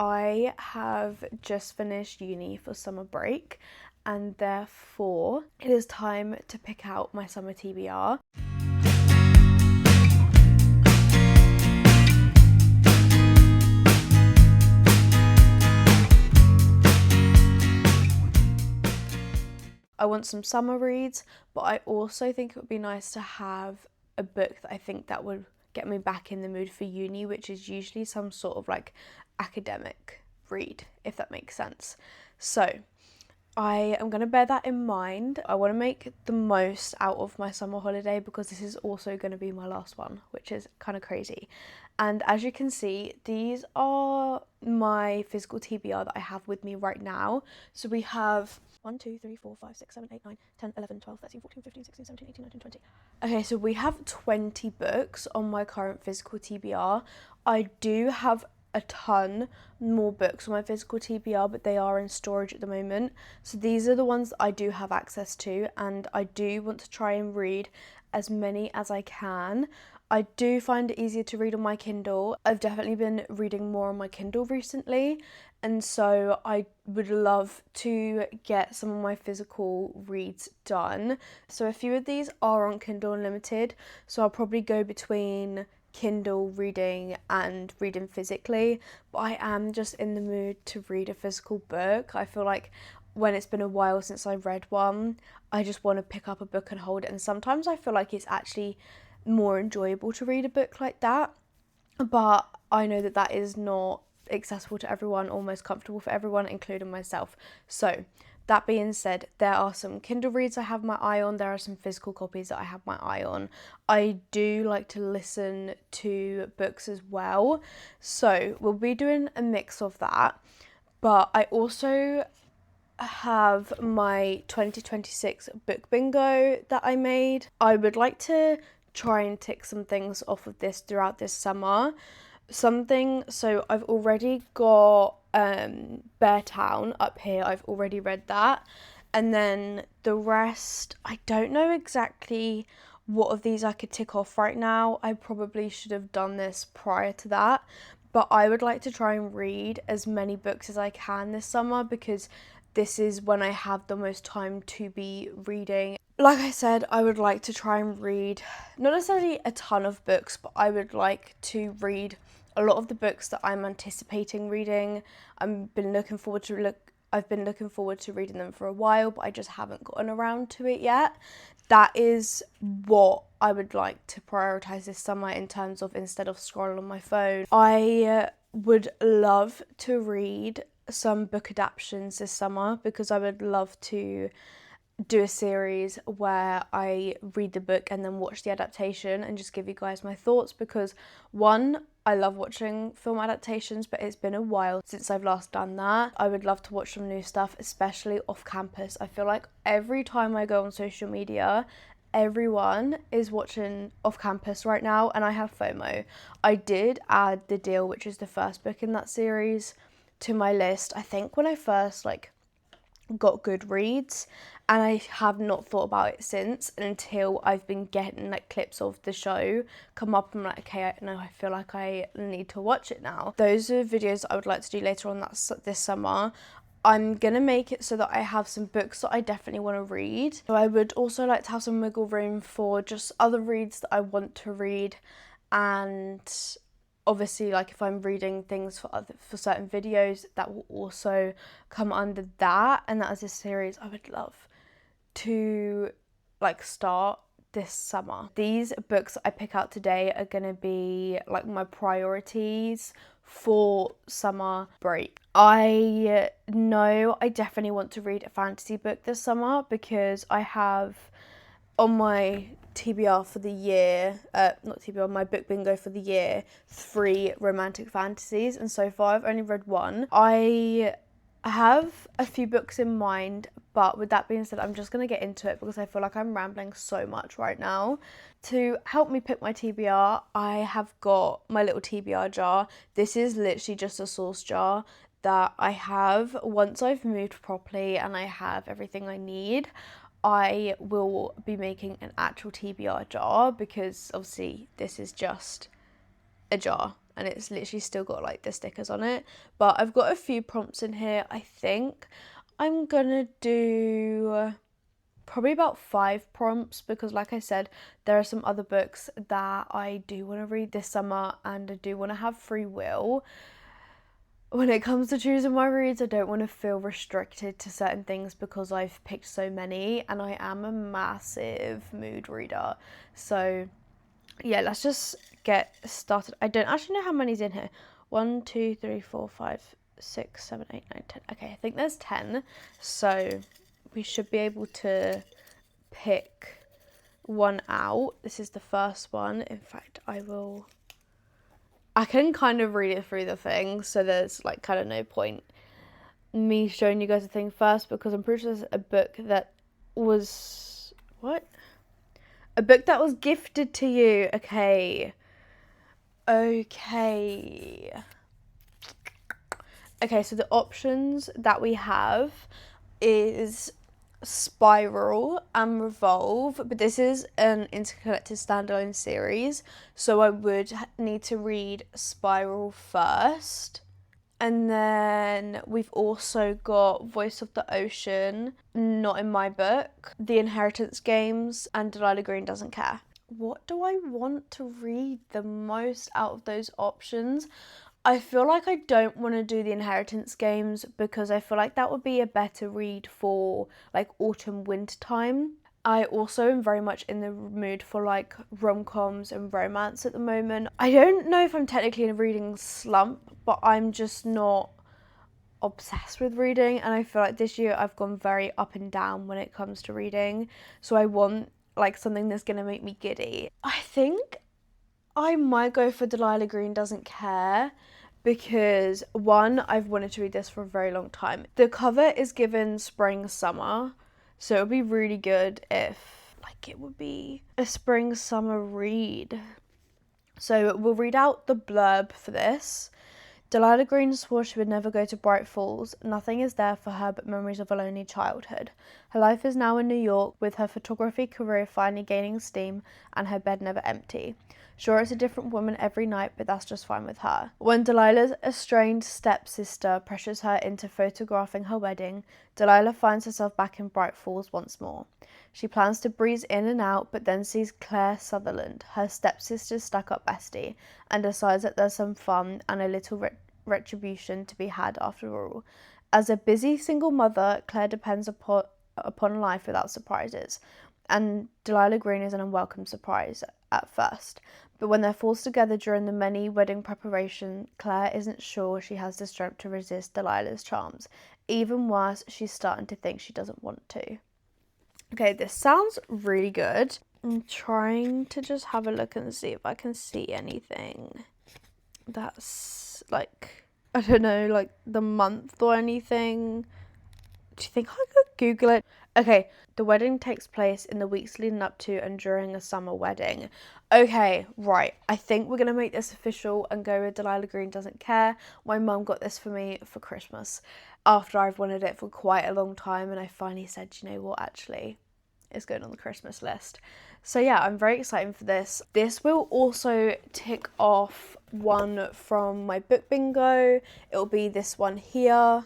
I have just finished uni for summer break, and therefore it is time to pick out my summer TBR. I want some summer reads, but I also think it would be nice to have a book that I think that would get me back in the mood for uni, which is usually some sort of like academic read, if that makes sense. So I am going to bear that in mind. I want to make the most out of my summer holiday because this is also going to be my last one, which is kind of crazy. And as you can see, these are my physical TBR that I have with me right now. So we have 1, 2, 3, 4, 5, 6, 7, 8, 9, 10, 11, 12, 13, 14, 15, 16, 17, 18, 19, 20. Okay, so we have 20 books on my current physical TBR. I do have a ton more books on my physical TBR, but they are in storage at the moment. So these are the ones that I do have access to, and I do want to try and read as many as I can. I do find it easier to read on my Kindle. I've definitely been reading more on my Kindle recently, and so I would love to get some of my physical reads done. So a few of these are on Kindle Unlimited, so I'll probably go between Kindle reading and reading physically, but I am just in the mood to read a physical book. I feel like when it's been a while since I've read one, I just want to pick up a book and hold it, and sometimes I feel like it's actually more enjoyable to read a book like that, but I know that that is not accessible to everyone or most comfortable for everyone, including myself. So that being said, there are some Kindle reads I have my eye on, there are some physical copies that I have my eye on. I do like to listen to books as well, so we'll be doing a mix of that, but I also have my 2026 book bingo that I made. I would like to try and tick some things off of this throughout this summer. So I've already got Bear Town up here. I've already read that, and then the rest I don't know exactly what of these I could tick off right now. I probably should have done this prior to that, but I would like to try and read as many books as I can this summer because this is when I have the most time to be reading. Like I said, I would like to try and read not necessarily a ton of books, but I would like to read a lot of the books that I'm anticipating reading. I've been looking forward to reading them for a while, but I just haven't gotten around to it yet. That is what I would like to prioritise this summer in terms of instead of scrolling on my phone. I would love to read some book adaptations this summer because I would love to do a series where I read the book and then watch the adaptation and just give you guys my thoughts, because one, I love watching film adaptations, but it's been a while since I've last done that. I would love to watch some new stuff, especially off campus. I feel like every time I go on social media, everyone is watching off campus right now, and I have FOMO. I did add The Deal, which is the first book in that series, to my list, I think when I first got Goodreads, and I have not thought about it since until I've been getting clips of the show come up. I'm like, okay, I feel like I need to watch it now. Those are videos I would like to do later on this summer. I'm gonna make it so that I have some books that I definitely want to read. So I would also like to have some wiggle room for just other reads that I want to read, and obviously if I'm reading things for certain videos, that will also come under that, and that is a series I would love to start this summer. These books I pick out today are gonna be my priorities for summer break. I know I definitely want to read a fantasy book this summer because I have on my TBR for the year, not TBR, my book bingo for the year, 3 romantic fantasies, and so far I've only read 1. I have a few books in mind, but with that being said, I'm just going to get into it because I feel like I'm rambling so much right now. To help me pick my TBR, I have got my little TBR jar. This is literally just a sauce jar that I have. Once I've moved properly and I have everything I need, I will be making an actual TBR jar because obviously this is just a jar. and it's literally still got like the stickers on it. But I've got a few prompts in here. I think I'm gonna do probably about 5 prompts, because like I said, there are some other books that I do want to read this summer, and I do want to have free will. When it comes to choosing my reads, I don't want to feel restricted to certain things because I've picked so many, and I am a massive mood reader. So yeah, let's just get started. I don't actually know how many's in here. 1, 2, 3, 4, 5, 6, 7, 8, 9, 10. Okay, I think there's 10. So we should be able to pick one out. This is the first one. In fact, I can kind of read it through the thing, so there's like kind of no point me showing you guys the thing first, because I'm pretty sure there's a book that was a book that was gifted to you. Okay, so the options that we have is Spiral and Revolve, but this is an interconnected standalone series, so I would need to read Spiral first. And then we've also got Voice of the Ocean, not in my book, The Inheritance Games, and Delilah Green Doesn't Care. What do I want to read the most out of those options? I feel like I don't want to do the Inheritance Games, because I feel like that would be a better read for like autumn winter time. I also am very much in the mood for like rom-coms and romance at the moment. I don't know if I'm technically in a reading slump, but I'm just not obsessed with reading, and I feel like this year I've gone very up and down when it comes to reading, so I want like something that's going to make me giddy. I think I might go for Delilah Green Doesn't Care, because one, I've wanted to read this for a very long time. The cover is given spring summer, so it would be really good if like it would be a spring summer read. So we'll read out the blurb for this. Delilah Green swore she would never go to Bright Falls. Nothing is there for her but memories of a lonely childhood. Her life is now in New York, with her photography career finally gaining steam and her bed never empty. Sure, it's a different woman every night, but that's just fine with her. When Delilah's estranged stepsister pressures her into photographing her wedding, Delilah finds herself back in Bright Falls once more. She plans to breeze in and out, but then sees Claire Sutherland, her stepsister's stuck-up bestie, and decides that there's some fun and a little retribution to be had after all. As a busy single mother, Claire depends upon life without surprises, and Delilah Green is an unwelcome surprise at first. But when they're forced together during the many wedding preparation, Claire isn't sure she has the strength to resist Delilah's charms. Even worse, she's starting to think she doesn't want to. Okay, this sounds really good. I'm trying to just have a look and see if I can see anything that's like, I don't know, like the month or anything. Do you think I could Google it? Okay, the wedding takes place in the weeks leading up to and during a summer wedding. Okay, right. I think we're going to make this official and go with Delilah Green Doesn't Care. My mum got this for me for Christmas after I've wanted it for quite a long time, and I finally said, you know what, actually, it's going on the Christmas list. So yeah, I'm very excited for this. This will also tick off one from my book bingo. It'll be this one here,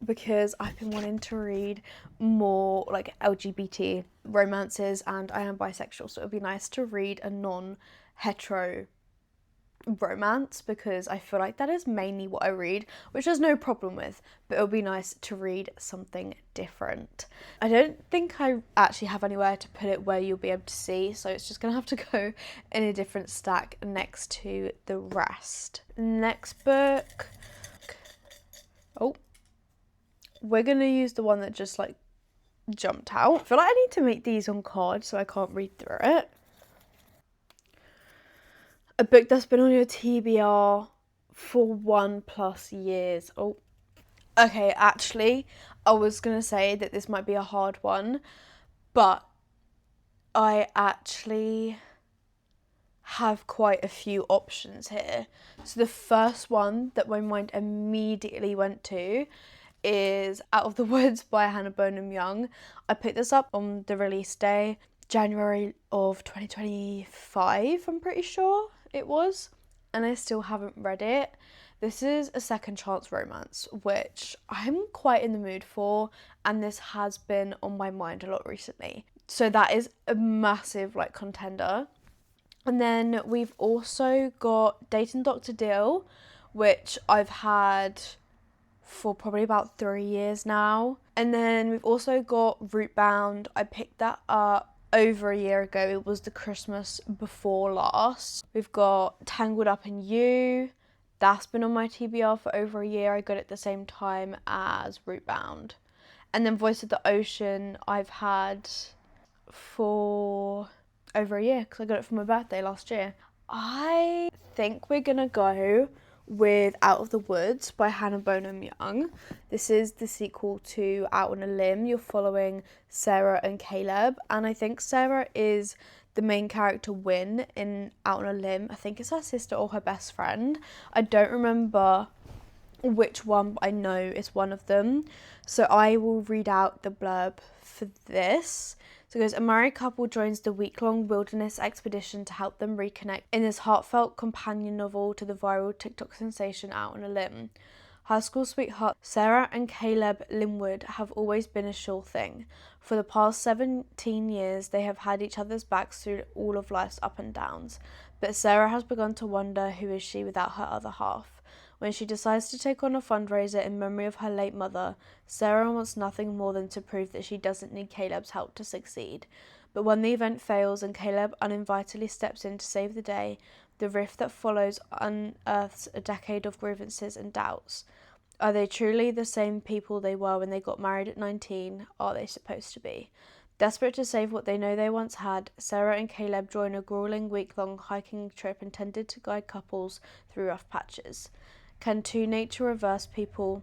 because I've been wanting to read more like LGBT romances, and I am bisexual, so it would be nice to read a non-hetero romance, because I feel like that is mainly what I read, which there's no problem with, but it would be nice to read something different. I don't think I actually have anywhere to put it where you'll be able to see, so it's just gonna have to go in a different stack next to the rest. Next book, we're gonna use the one that just like jumped out. I feel like I need to make these on cards so I can't read through it. A book that's been on your TBR for 1+ years. Oh, okay, actually, I was gonna say that this might be a hard one, but I actually have quite a few options here. So the first one that my mind immediately went to is Out of the Woods by Hannah Bonham Young. I picked this up on the release day, January of 2025, I'm pretty sure it was. and I still haven't read it. This is a second chance romance, which I'm quite in the mood for, and this has been on my mind a lot recently. So that is a massive like contender. And then we've also got Dating Dr. Dill, which I've had for probably about 3 years now. And then we've also got Rootbound. I picked that up over a year ago. It was the Christmas before last. We've got Tangled Up in You. That's been on my TBR for over a year. I got it at the same time as Rootbound. And then Voice of the Ocean I've had for over a year because I got it for my birthday last year. I think we're gonna go with Out of the Woods by Hannah Bonham Young. This is the sequel to Out on a Limb. You're following Sarah and Caleb, and I think Sarah is the main character Win in Out on a Limb. I think it's her sister or her best friend. I don't remember which one, but I know it's one of them. So I will read out the blurb for this. So it goes, a married couple joins the week-long wilderness expedition to help them reconnect in this heartfelt companion novel to the viral TikTok sensation Out on a Limb. High school sweethearts Sarah and Caleb Linwood have always been a sure thing. For the past 17 years, they have had each other's backs through all of life's up and downs. But Sarah has begun to wonder who is she without her other half. When she decides to take on a fundraiser in memory of her late mother, Sarah wants nothing more than to prove that she doesn't need Caleb's help to succeed. But when the event fails and Caleb uninvitedly steps in to save the day, the rift that follows unearths a decade of grievances and doubts. Are they truly the same people they were when they got married at 19? Are they supposed to be? Desperate to save what they know they once had, Sarah and Caleb join a grueling week-long hiking trip intended to guide couples through rough patches. Can two nature-averse people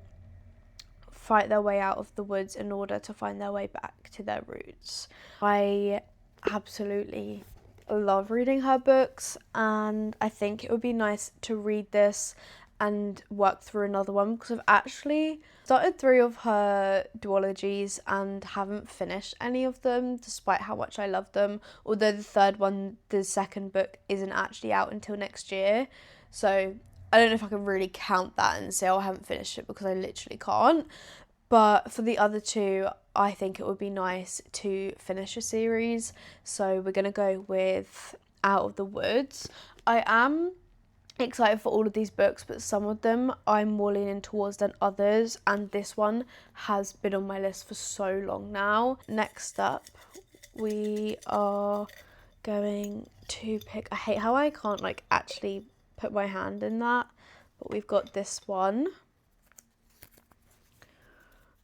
fight their way out of the woods in order to find their way back to their roots? I absolutely love reading her books, and I think it would be nice to read this and work through another one because I've actually started 3 of her duologies and haven't finished any of them despite how much I love them, although the third one, the second book, isn't actually out until next year, so I don't know if I can really count that and say, oh, I haven't finished it because I literally can't. But for the other 2, I think it would be nice to finish a series. So we're going to go with Out of the Woods. I am excited for all of these books, but some of them I'm more leaning towards than others. And this one has been on my list for so long now. Next up, we are going to pick... I hate how I can't actually put my hand in that, but we've got this one.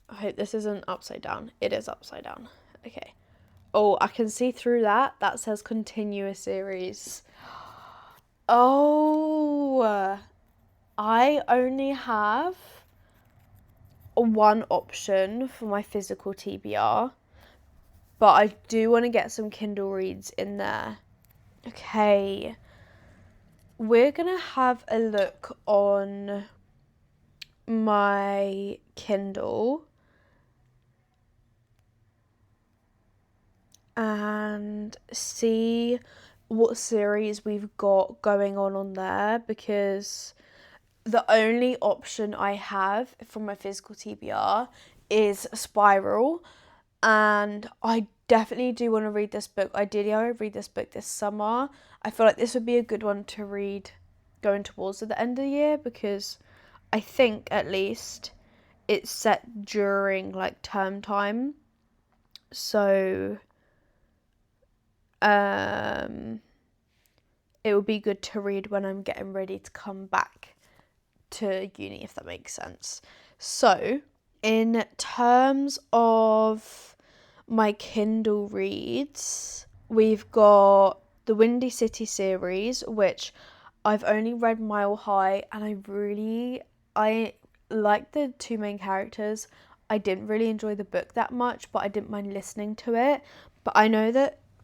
I hope this isn't upside down. It is upside down. Okay. Oh, I can see through that. That says continuous series. Oh, I only have one option for my physical TBR, but I do want to get some Kindle reads in there. Okay. We're going to have a look on my Kindle and see what series we've got going on there, because the only option I have from my physical TBR is Spiral, and I definitely do want to read this book. Ideally, I would read this book this summer. I feel like this would be a good one to read going towards the end of the year, because I think at least it's set during term time. So it would be good to read when I'm getting ready to come back to uni, if that makes sense. So in terms of my Kindle reads, we've got the Windy City series, which I've only read Mile High, and I like the 2 main characters. I didn't really enjoy the book that much, but I didn't mind listening to it. But I know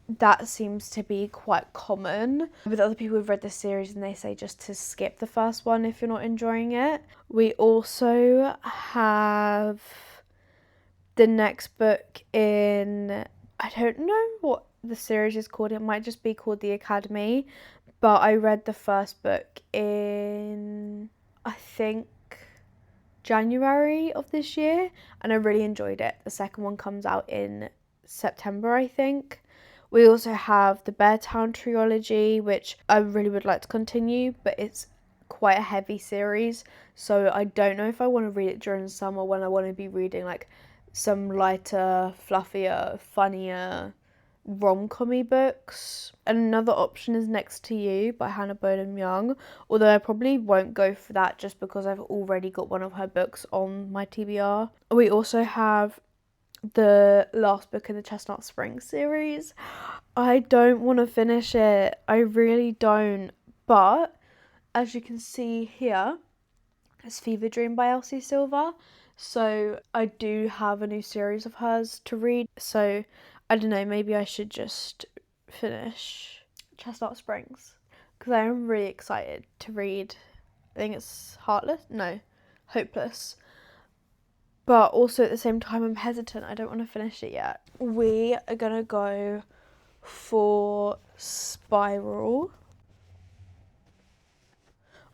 that seems to be quite common with other people who've read this series, and they say just to skip the first one if you're not enjoying it. We also have the next book in, I don't know what the series is called, it might just be called The Academy, but I read the first book in, I think, January of this year, and I really enjoyed it. The second one comes out in September, I think. We also have the Beartown trilogy, which I really would like to continue, but it's quite a heavy series, so I don't know if I want to read it during the summer when I want to be reading like some lighter, fluffier, funnier rom-com-y books. And another option is Next to You by Hannah Bonham Young, although I probably won't go for that just because I've already got one of her books on my TBR. We also have the last book in the Chestnut Springs series. I don't want to finish it. I really don't. But as you can see here, it's Fever Dream by Elsie Silver. So I do have a new series of hers to read. So I don't know, maybe I should just finish Chestnut Springs because I am really excited to read. I think it's Hopeless. But also at the same time, I'm hesitant. I don't want to finish it yet. We are going to go for Spiral.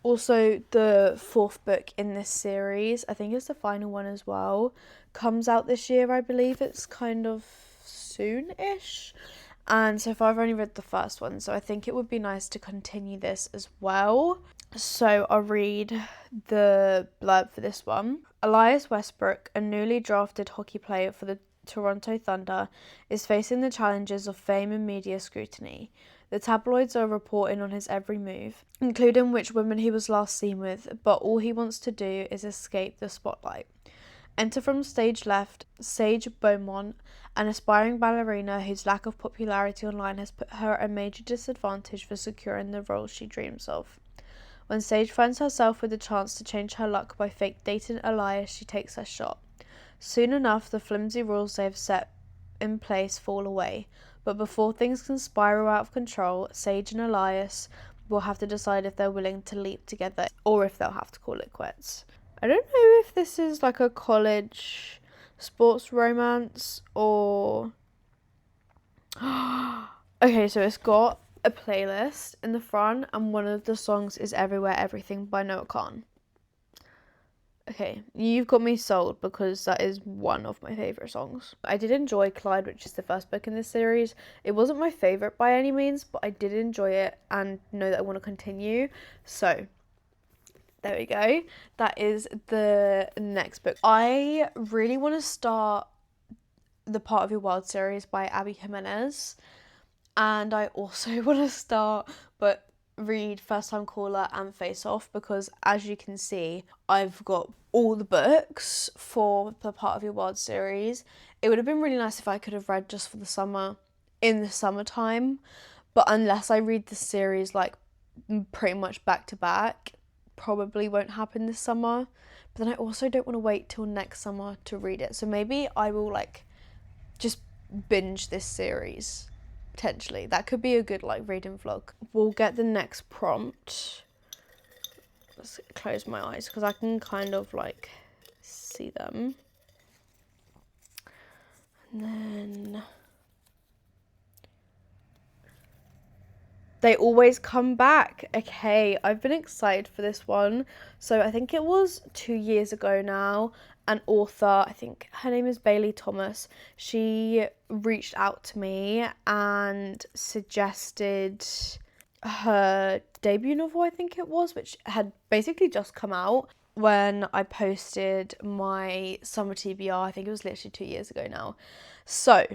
Also, the fourth book in this series, I think it's the final one as well, comes out this year, I believe. It's kind of soon-ish. And so far I've only read the first one, so I think it would be nice to continue this as well. So I'll read the blurb for this one. Elias Westbrook, a newly drafted hockey player for the Toronto Thunder, is facing the challenges of fame and media scrutiny. The tabloids are reporting on his every move, including which women he was last seen with, but all he wants to do is escape the spotlight. Enter from stage left, Sage Beaumont, an aspiring ballerina whose lack of popularity online has put her at a major disadvantage for securing the role she dreams of. When Sage finds herself with a chance to change her luck by fake dating Elias, she takes her shot. Soon enough, the flimsy rules they have set in place fall away, but before things can spiral out of control, Sage and Elias will have to decide if they're willing to leap together or if they'll have to call it quits. I don't know if this is like a college sports romance or... Okay, so it's got a playlist in the front and one of the songs is Everywhere Everything by Noah Khan. Okay, you've got me sold because that is one of my favourite songs. I did enjoy Clyde, which is the first book in this series. It wasn't my favourite by any means, but I did enjoy it and know that I want to continue. So, there we go. That is the next book. I really want to start the Part of Your World series by Abby Jimenez. And I also want to start, but read First Time Caller and Face Off because, as you can see, I've got all the books for the Part of Your World series. It would have been really nice if I could have read just for the summer, in the summertime, but unless I read the series like pretty much back to back, probably won't happen this summer. But then I also don't want to wait till next summer to read it, so maybe I will like just binge this series. Potentially. That could be a good like reading vlog. We'll get the next prompt. Let's close my eyes because I can kind of like see them. And then they always come back. Okay, I've been excited for this one. So I think it was 2 years ago now. An author, I think her name is Bailey Thomas, she reached out to me and suggested her debut novel, I think it was, which had basically just come out when I posted my summer TBR. I think it was literally 2 years ago now. So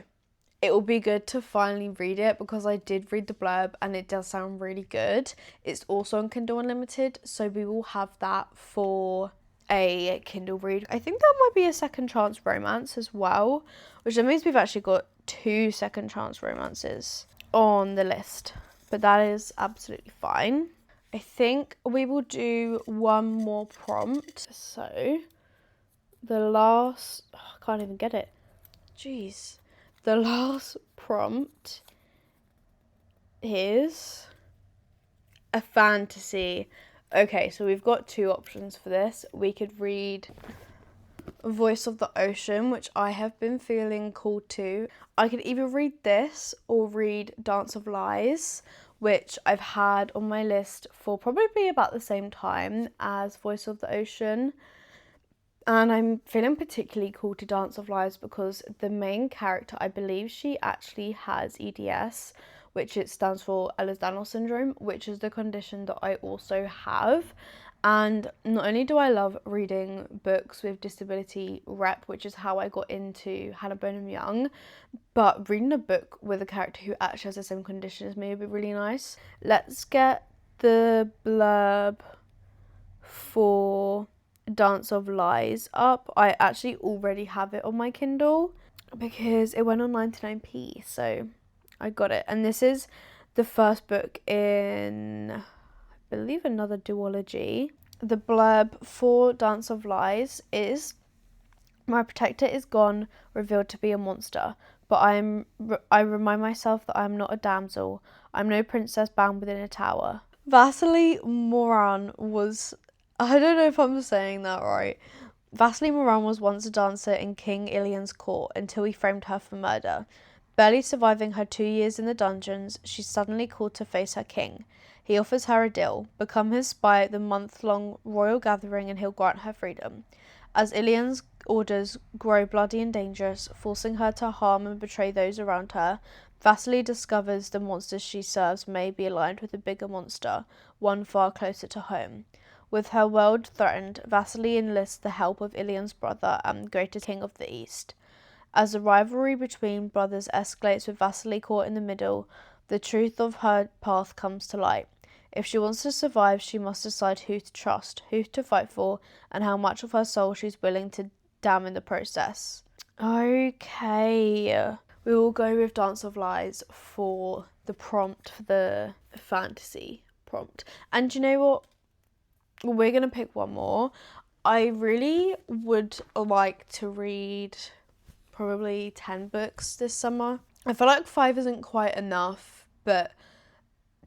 it will be good to finally read it because I did read the blurb and it does sound really good. It's also on Kindle Unlimited, so we will have that for a Kindle read. I think that might be a second chance romance as well, which means we've actually got 2 second chance romances on the list, but that is absolutely fine. I think we will do one more prompt. So the last, I can't even get it. Jeez. The last prompt is a fantasy. Okay, so we've got 2 options for this. We could read Voice of the Ocean, which I have been feeling called to. I could either read this or read Dance of Lies, which I've had on my list for probably about the same time as Voice of the Ocean. And I'm feeling particularly called to Dance of Lies because the main character, I believe she actually has EDS, which it stands for Ehlers-Danlos syndrome, which is the condition that I also have. And not only do I love reading books with disability rep, which is how I got into Hannah Bonham Young, but reading a book with a character who actually has the same condition is maybe really nice. Let's get the blurb for Dance of Lies up. I actually already have it on my Kindle because it went on 99p, so I got it. And this is the first book in, I believe, another duology. The blurb for Dance of Lies is, my protector is gone, revealed to be a monster, but I remind myself that I am not a damsel. I'm no princess bound within a tower. Vasily Moran was, I don't know if I'm saying that right. Vasily Moran was once a dancer in King Ilian's court until he framed her for murder. Barely surviving her 2 years in the dungeons, she's suddenly called to face her king. He offers her a deal, become his spy at the month-long royal gathering and he'll grant her freedom. As Ilian's orders grow bloody and dangerous, forcing her to harm and betray those around her, Vasily discovers the monsters she serves may be aligned with a bigger monster, one far closer to home. With her world threatened, Vasily enlists the help of Ilian's brother and greatest king of the East. As the rivalry between brothers escalates with Vasily caught in the middle, the truth of her path comes to light. If she wants to survive, she must decide who to trust, who to fight for, and how much of her soul she's willing to damn in the process. Okay, we will go with Dance of Lies for the prompt, for the fantasy prompt. And you know what? We're going to pick one more. I really would like to read probably 10 books this summer. I feel like 5 isn't quite enough, but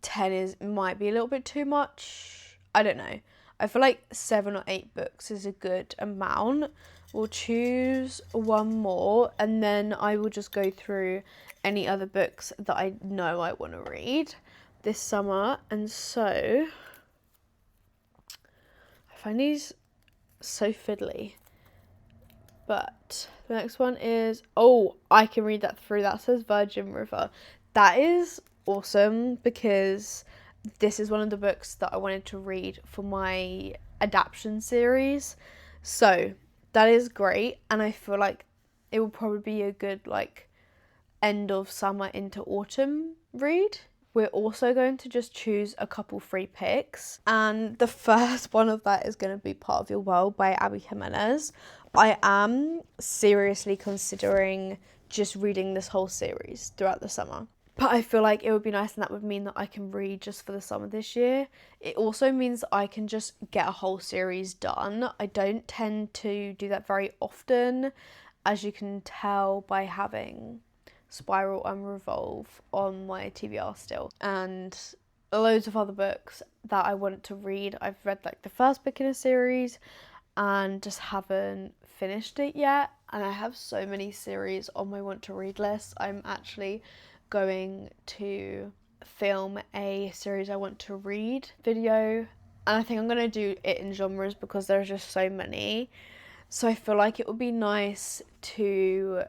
10 might be a little bit too much. I don't know. I feel like 7 or 8 books is a good amount. We'll choose one more and then I will just go through any other books that I know I want to read this summer. And so I find these so fiddly. But the next one is, oh, I can read that through. That says Virgin River. That is awesome because this is one of the books that I wanted to read for my adaptation series. So that is great. And I feel like it will probably be a good end of summer into autumn read. We're also going to just choose a couple free picks. And the first one of that is going to be Part of Your World by Abby Jimenez. I am seriously considering just reading this whole series throughout the summer. But I feel like it would be nice, and that would mean that I can read just for the summer this year. It also means that I can just get a whole series done. I don't tend to do that very often, as you can tell by having Spiral and Revolve on my TBR still. And loads of other books that I want to read. I've read the first book in a series and just haven't finished it yet. And I have so many series on my want to read list. I'm actually going to film a series I want to read video, and I think I'm going to do it in genres because there's just so many. So I feel like it would be nice to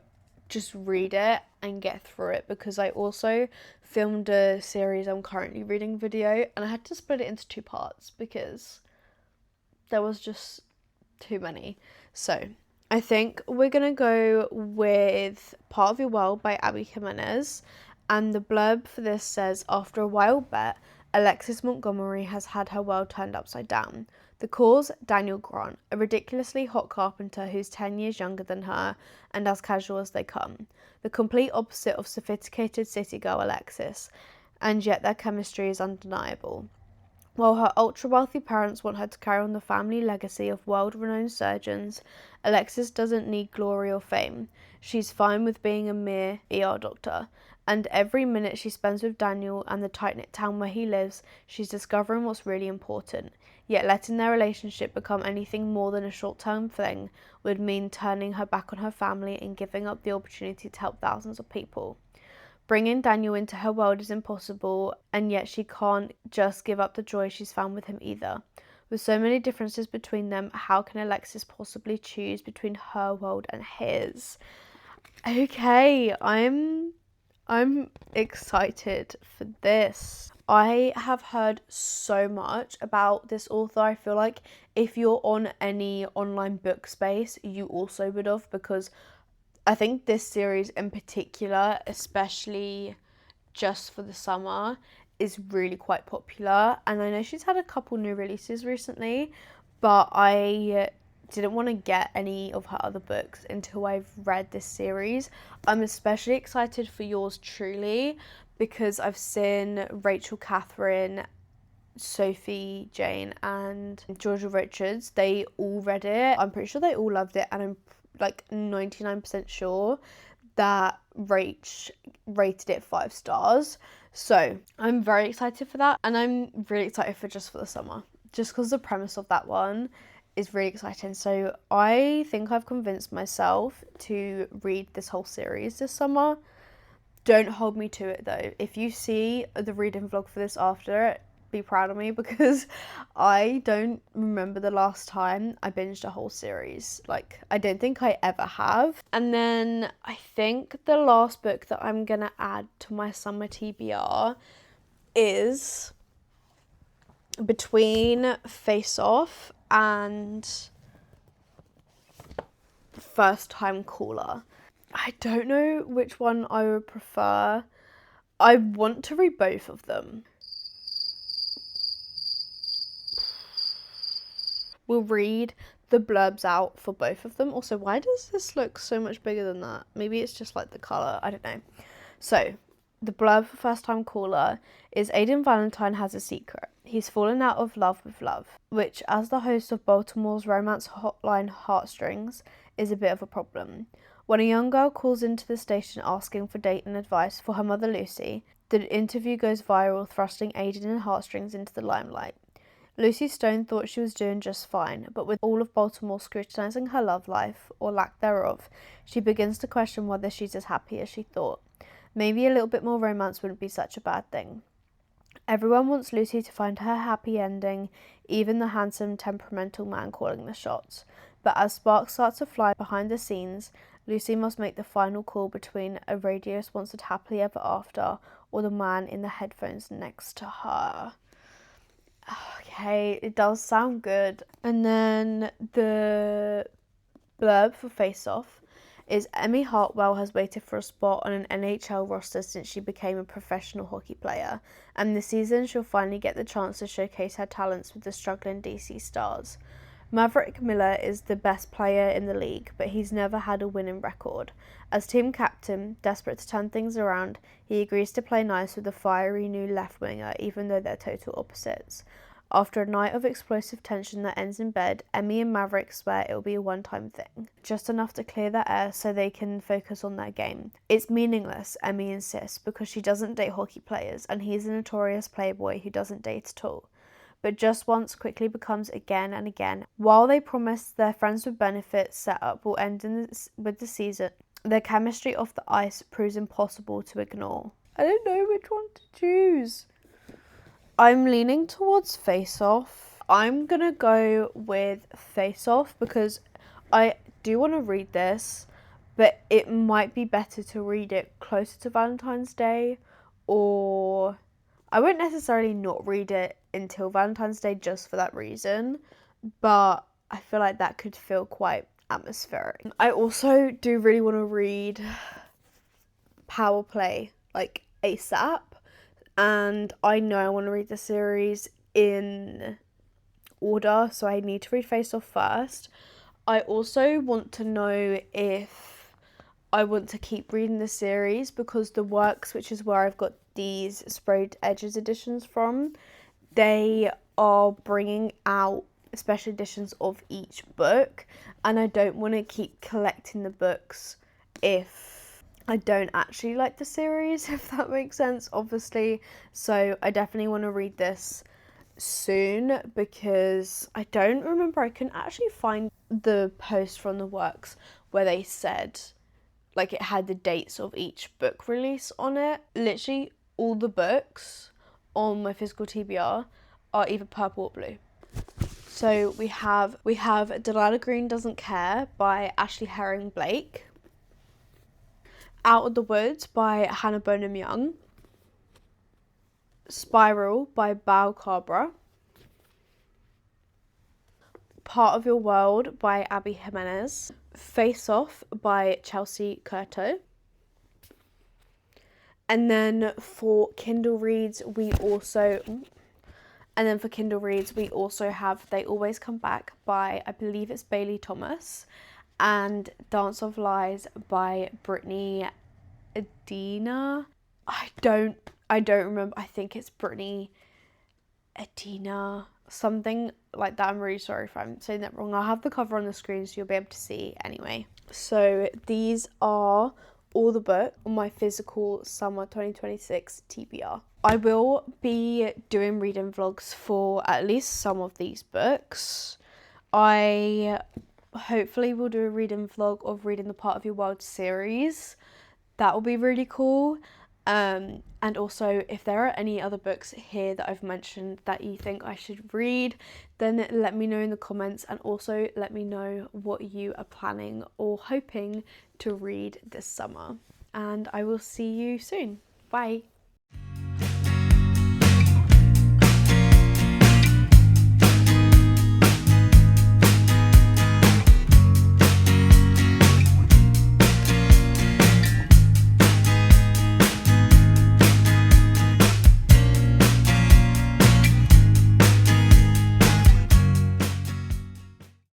just read it and get through it, because I also filmed a series I'm currently reading video and I had to split it into 2 parts because there was just too many. So I think we're gonna go with Part of Your World by Abby Jimenez, and the blurb for this says, after a wild bet, Alexis Montgomery has had her world turned upside down. The cause, Daniel Grant, a ridiculously hot carpenter who's 10 years younger than her and as casual as they come. The complete opposite of sophisticated city girl Alexis, and yet their chemistry is undeniable. While her ultra-wealthy parents want her to carry on the family legacy of world-renowned surgeons, Alexis doesn't need glory or fame. She's fine with being a mere ER doctor. And every minute she spends with Daniel and the tight-knit town where he lives, she's discovering what's really important. Yet letting their relationship become anything more than a short-term thing would mean turning her back on her family and giving up the opportunity to help thousands of people. Bringing Daniel into her world is impossible, and yet she can't just give up the joy she's found with him either. With so many differences between them, how can Alexis possibly choose between her world and his? Okay, I'm excited for this. I have heard so much about this author. I feel like if you're on any online book space, you also would have, because I think this series in particular, especially just for the summer, is really quite popular. And I know she's had a couple new releases recently, but I didn't want to get any of her other books until I've read this series. I'm especially excited for Yours Truly because I've seen Rachel Catherine, Sophie Jane and Georgia Richards. They all read it. I'm pretty sure they all loved it, and I'm like 99% sure that Rach rated it 5 stars. So I'm very excited for that, and I'm really excited for Just for the Summer, just because the premise of that one is really exciting. So I think I've convinced myself to read this whole series this summer. Don't hold me to it though. If you see the reading vlog for this after it, be proud of me, because I don't remember the last time I binged a whole series. Like, I don't think I ever have. And then I think the last book that I'm gonna add to my summer TBR is between Face Off and First Time Caller. I don't know which one I would prefer. I want to read both of them. We'll read the blurbs out for both of them. Also, why does this look so much bigger than that? Maybe it's just like the colour, I don't know. So, the blurb for First Time Caller is Aidan Valentine has a secret. He's fallen out of love with love, which, as the host of Baltimore's romance hotline Heartstrings, is a bit of a problem. When a young girl calls into the station asking for dating advice for her mother Lucy, the interview goes viral, thrusting Aidan and Heartstrings into the limelight. Lucy Stone thought she was doing just fine, but with all of Baltimore scrutinising her love life, or lack thereof, she begins to question whether she's as happy as she thought. Maybe a little bit more romance wouldn't be such a bad thing. Everyone wants Lucy to find her happy ending, even the handsome, temperamental man calling the shots. But as sparks start to fly behind the scenes, Lucy must make the final call between a radio-sponsored happily ever after or the man in the headphones next to her. Okay, it does sound good. And then the blurb for Face Off is Emmy Hartwell has waited for a spot on an NHL roster since she became a professional hockey player, and this season she'll finally get the chance to showcase her talents with the struggling DC Stars. Maverick Miller is the best player in the league, but he's never had a winning record. As team captain, desperate to turn things around, he agrees to play nice with the fiery new left winger, even though they're total opposites. After a night of explosive tension that ends in bed, Emmy and Maverick swear it'll be a one-time thing, just enough to clear their air so they can focus on their game. It's meaningless, Emmy insists, because she doesn't date hockey players, and he's a notorious playboy who doesn't date at all. But just once quickly becomes again and again. While they promise their friends with benefits setup will end with the season, their chemistry off the ice proves impossible to ignore. I don't know which one to choose. I'm leaning towards Face Off. I'm gonna go with Face Off because I do want to read this, but it might be better to read it closer to Valentine's Day, or I won't necessarily not read it until Valentine's Day just for that reason, but I feel like that could feel quite atmospheric. I also do really want to read Power Play like ASAP, and I know I want to read the series in order, so I need to read Face Off first. I also want to know if I want to keep reading the series, because the Works, which is where I've got these Sprayed Edges editions from, they are bringing out special editions of each book, and I don't want to keep collecting the books if I don't actually like the series, if that makes sense, obviously. So I definitely want to read this soon, because I don't remember, I couldn't actually find the post from the Works where they said like it had the dates of each book release on it. Literally all the books on my physical TBR are either purple or blue. So we have Delilah Green Doesn't Care by Ashley Herring Blake, Out of the Woods by Hannah Bonham Young, Spiral by Bao Cabra, Part of Your World by Abby Jimenez, Face Off by Chelsea Curto. And then for Kindle reads, we also have They Always Come Back by, I believe it's Bailey Thomas, and Dance of Lies by Brittany Adina. I don't remember. I think it's Brittany Adina, something like that. I'm really sorry if I'm saying that wrong. I'll have the cover on the screen so you'll be able to see anyway. So these are all the books on my physical summer 2026 TBR. I will be doing reading vlogs for at least some of these books. I hopefully will do a reading vlog of reading the Part of Your World series. That will be really cool. And also, if there are any other books here that I've mentioned that you think I should read, then let me know in the comments, and also let me know what you are planning or hoping to read this summer. And I will see you soon. Bye.